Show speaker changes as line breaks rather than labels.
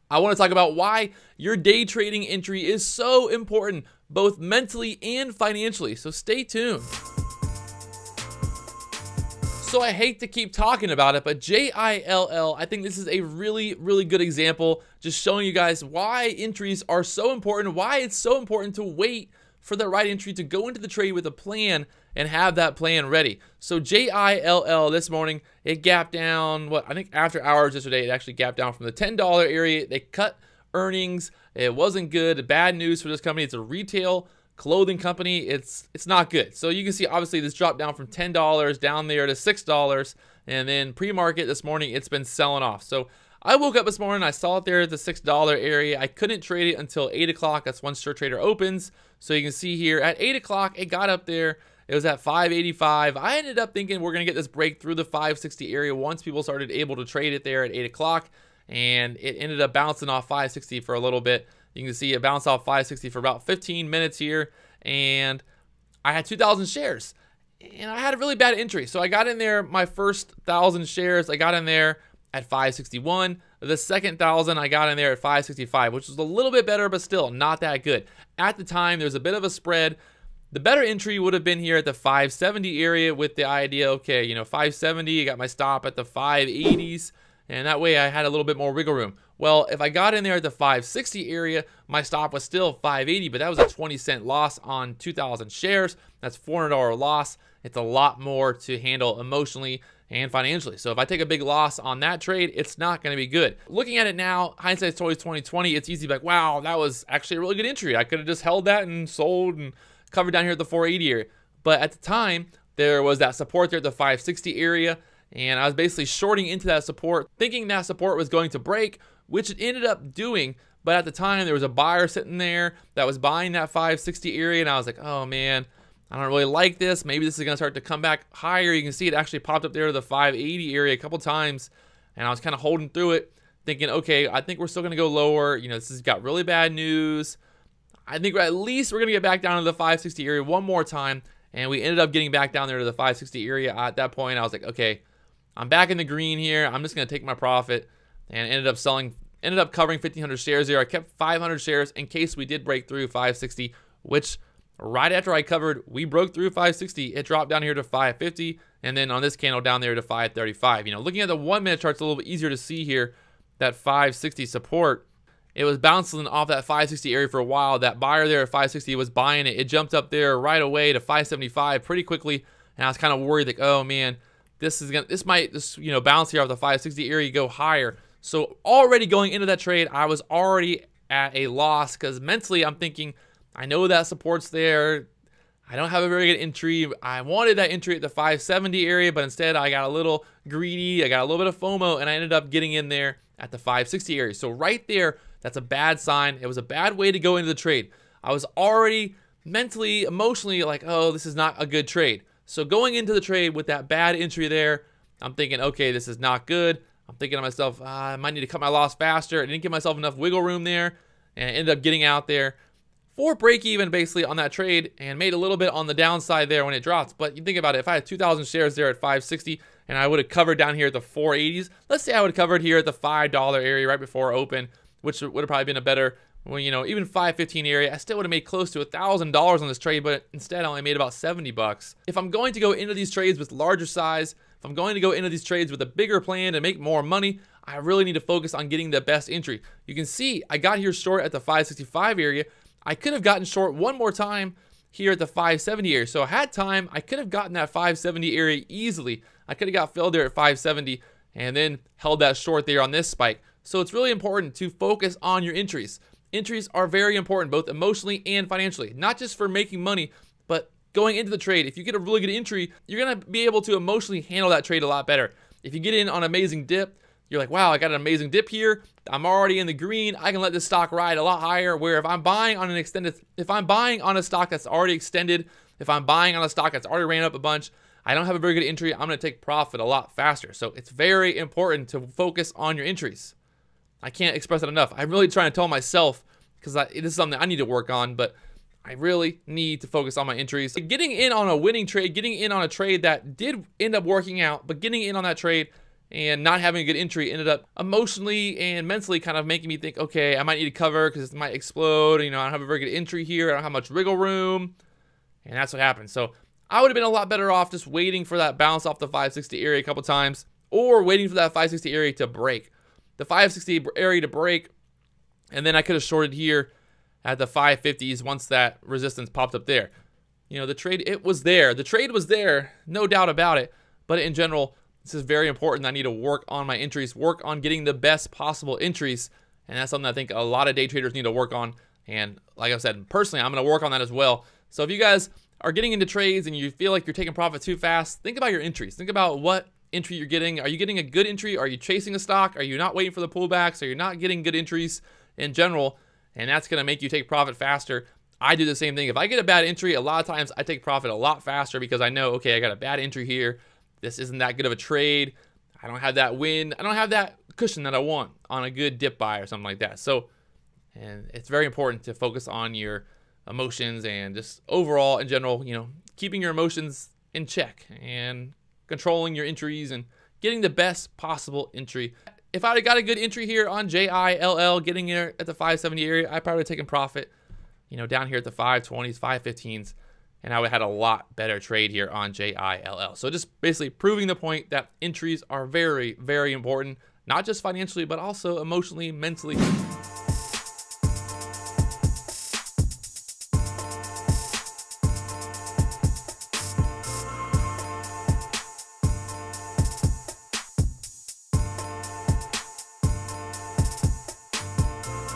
I want to talk about why your day trading entry is so important, both mentally and financially. So stay tuned. So I hate to keep talking about it, but JILL, I think this is a really, really good example, just showing you guys why entries are so important, why it's so important to wait for the right entry to go into the trade with a plan and have that plan ready. So JILL this morning, it gapped down, I think after hours yesterday, it actually gapped down from the $10 area. They cut earnings. It wasn't good. Bad news for this company. It's a retail clothing company. It's not good. So you can see obviously this dropped down from $10 down there to $6, and then pre-market this morning it's been selling off. So I woke up this morning, I saw it there at the $6 area. I couldn't trade it until 8 o'clock. That's when SureTrader opens. So you can see here at 8 o'clock it got up there. It was at 585. I ended up thinking we're gonna get this break through the 560 area once people started able to trade it there at 8 o'clock, and it ended up bouncing off 560 for a little bit. You can see it bounced off 560 for about 15 minutes here, and I had 2,000 shares, and I had a really bad entry. So I got in there, my first 1,000 shares, I got in there at 561. The second 1,000, I got in there at 565, which was a little bit better, but still not that good. At the time, there's a bit of a spread. The better entry would have been here at the 570 area with the idea, okay, you know, 570, I got my stop at the 580s, and that way I had a little bit more wiggle room. Well, if I got in there at the 560 area, my stop was still 580, but that was a 20-cent loss on 2,000 shares. That's $400 loss. It's a lot more to handle emotionally and financially. So if I take a big loss on that trade, it's not going to be good. Looking at it now, hindsight's always 20/20. It's easy to be like, wow, that was actually a really good entry. I could have just held that and sold and covered down here at the 480 area. But at the time, there was that support there at the 560 area, and I was basically shorting into that support, thinking that support was going to break, which it ended up doing. But at the time, there was a buyer sitting there that was buying that 560 area, and I was like, oh man, I don't really like this. Maybe this is going to start to come back higher. You can see it actually popped up there to the 580 area a couple times, and I was kind of holding through it, thinking, okay, I think we're still going to go lower. You know, this has got really bad news. I think at least we're going to get back down to the 560 area one more time, and we ended up getting back down there to the 560 area. At that point, I was like, okay, I'm back in the green here. I'm just going to take my profit, and ended up covering 1,500 shares there. I kept 500 shares in case we did break through 560, which right after I covered, we broke through 560. It dropped down here to 550, and then on this candle down there to 535. You know, looking at the 1 minute chart, it's a little bit easier to see here that 560 support. It was bouncing off that 560 area for a while. That buyer there at 560 was buying it. It jumped up there right away to 575 pretty quickly, and I was kind of worried, like, oh man, this might bounce here off the 560 area, go higher. So already going into that trade, I was already at a loss because mentally I'm thinking, I know that support's there. I don't have a very good entry. I wanted that entry at the 570 area, but instead I got a little greedy. I got a little bit of FOMO, and I ended up getting in there at the 560 area. So right there, that's a bad sign. It was a bad way to go into the trade. I was already mentally, emotionally like, oh, this is not a good trade. So going into the trade with that bad entry there, I'm thinking, okay, this is not good. I'm thinking to myself, I might need to cut my loss faster. I didn't give myself enough wiggle room there, and I ended up getting out there for break even basically on that trade, and made a little bit on the downside there when it dropped. But you think about it, if I had 2,000 shares there at 560 and I would have covered down here at the 480s, let's say I would have covered here at the $5 area right before open, which would have probably been a better, well, you know, even 515 area, I still would have made close to $1,000 on this trade, but instead I only made about 70 bucks. If I'm going to go into these trades with larger size, if I'm going to go into these trades with a bigger plan to make more money, I really need to focus on getting the best entry. You can see I got here short at the 565 area. I could have gotten short one more time here at the 570 area. So I had time. I could have gotten that 570 area easily. I could have got filled there at 570 and then held that short there on this spike. So it's really important to focus on your entries. Entries are very important, both emotionally and financially, not just for making money, but going into the trade. If you get a really good entry, you're going to be able to emotionally handle that trade a lot better. If you get in on an amazing dip, you're like, wow, I got an amazing dip here. I'm already in the green. I can let this stock ride a lot higher. Where if I'm buying on a stock that's already extended, if I'm buying on a stock that's already ran up a bunch, I don't have a very good entry, I'm going to take profit a lot faster. So it's very important to focus on your entries. I can't express it enough. I'm really trying to tell myself, because this is something I need to work on, but I really need to focus on my entries. Getting in on a winning trade, getting in on a trade that did end up working out, but getting in on that trade and not having a good entry ended up emotionally and mentally kind of making me think, okay, I might need to cover because it might explode. You know, I don't have a very good entry here. I don't have much wiggle room. And that's what happened. So I would have been a lot better off just waiting for that bounce off the 560 area a couple times, or waiting for that 560 area to break. The 560 area to break, and then I could have shorted here at the 550s once that resistance popped up there. You know, the trade, it was there. The trade was there, no doubt about it. But in general, this is very important. I need to work on my entries, work on getting the best possible entries. And that's something I think a lot of day traders need to work on. And like I said, personally, I'm going to work on that as well. So if you guys are getting into trades and you feel like you're taking profit too fast, think about your entries. Think about what entry you're getting. Are you getting a good entry? Are you chasing a stock? Are you not waiting for the pullbacks? Are you not getting good entries in general? And that's going to make you take profit faster. I do the same thing. If I get a bad entry, a lot of times I take profit a lot faster because I know, okay, I got a bad entry here. This isn't that good of a trade. I don't have that win. I don't have that cushion that I want on a good dip buy or something like that. So, and it's very important to focus on your emotions and just overall in general, you know, keeping your emotions in check and controlling your entries and getting the best possible entry. If I'd have got a good entry here on JILL, getting here at the 570 area, I probably would have taken profit, you know, down here at the 520s, 515s, and I would have had a lot better trade here on JILL. So just basically proving the point that entries are very, very important, not just financially, but also emotionally, mentally.